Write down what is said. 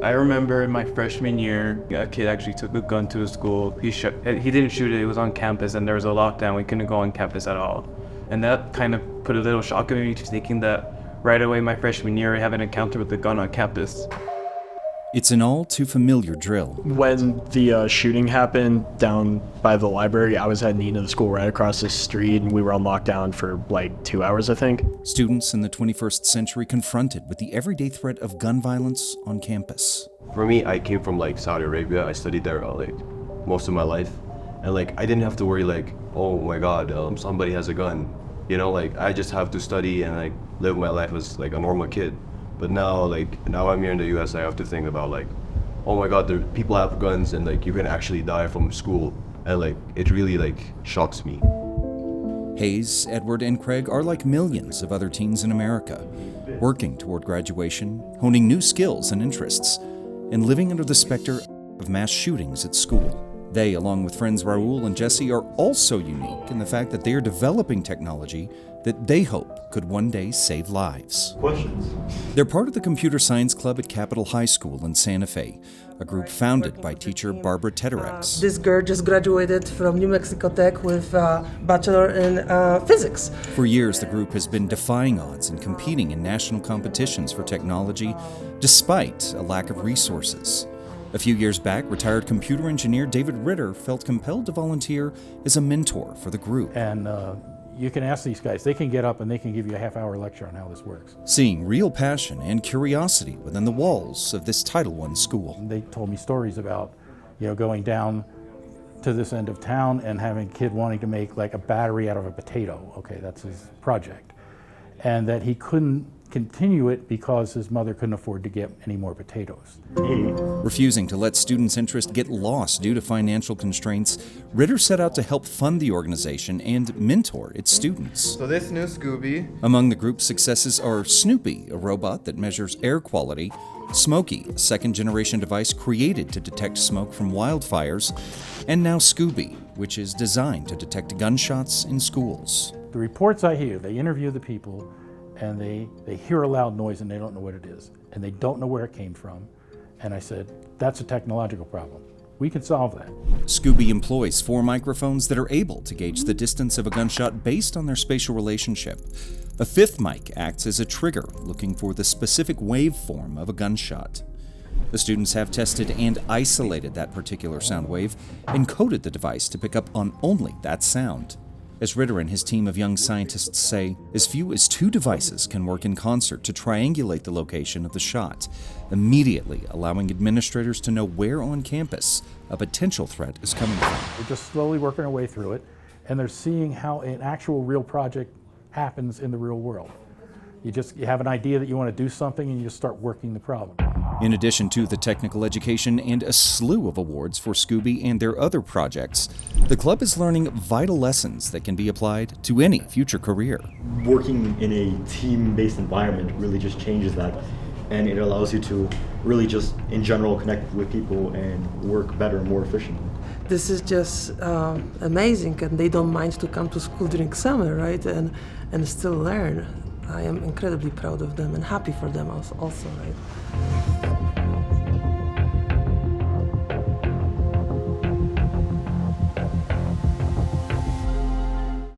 I remember in my freshman year, a kid actually took a gun to a school. He didn't shoot it, it was on campus, and there was a lockdown. We couldn't go on campus at all. And that kind of put a little shock in me, thinking that right away my freshman year I have an encounter with a gun on campus. It's an all too familiar drill. When the shooting happened down by the library, I was heading into the school right across the street, and we were on lockdown for like 2 hours, I think. Students in the 21st century confronted with the everyday threat of gun violence on campus. For me, I came from Saudi Arabia. I studied there most of my life. And I didn't have to worry oh my God, somebody has a gun. I just have to study and live my life as a normal kid. But now I'm here in the US, I have to think about oh my God, people have guns and you can actually die from school. And it really shocks me. Hayes, Edward, and Craig are like millions of other teens in America, working toward graduation, honing new skills and interests, and living under the specter of mass shootings at school. They, along with friends Raul and Jesse, are also unique in the fact that they are developing technology that they hope could one day save lives. Questions? They're part of the Computer Science Club at Capitol High School in Santa Fe, a group founded by teacher Barbara Tederex. This girl just graduated from New Mexico Tech with a bachelor in physics. For years, the group has been defying odds and competing in national competitions for technology, despite a lack of resources. A few years back, retired computer engineer David Ritter felt compelled to volunteer as a mentor for the group. And you can ask these guys, they can get up and they can give you a half-hour lecture on how this works. Seeing real passion and curiosity within the walls of this Title I school. They told me stories about, going down to this end of town and having a kid wanting to make a battery out of a potato. Okay, that's his project. And that he couldn't continue it because his mother couldn't afford to get any more potatoes. Refusing to let students' interest get lost due to financial constraints, Ritter set out to help fund the organization and mentor its students. So this new Scooby. Among the group's successes are Snoopy, a robot that measures air quality, Smokey, a second-generation device created to detect smoke from wildfires, and now Scooby, which is designed to detect gunshots in schools. The reports I hear, they interview the people, and they hear a loud noise and they don't know what it is, and they don't know where it came from. And I said, that's a technological problem. We can solve that. Scooby employs 4 microphones that are able to gauge the distance of a gunshot based on their spatial relationship. A 5th mic acts as a trigger, looking for the specific waveform of a gunshot. The students have tested and isolated that particular sound wave and coded the device to pick up on only that sound. As Ritter and his team of young scientists say, as few as 2 devices can work in concert to triangulate the location of the shot, immediately allowing administrators to know where on campus a potential threat is coming from. We're just slowly working our way through it, and they're seeing how an actual real project happens in the real world. You have an idea that you want to do something, and you just start working the problem. In addition to the technical education and a slew of awards for Scooby and their other projects, the club is learning vital lessons that can be applied to any future career. Working in a team-based environment really just changes that, and it allows you to really just, in general, connect with people and work better and more efficiently. This is just amazing, and they don't mind to come to school during summer, right, and still learn. I am incredibly proud of them and happy for them also, right?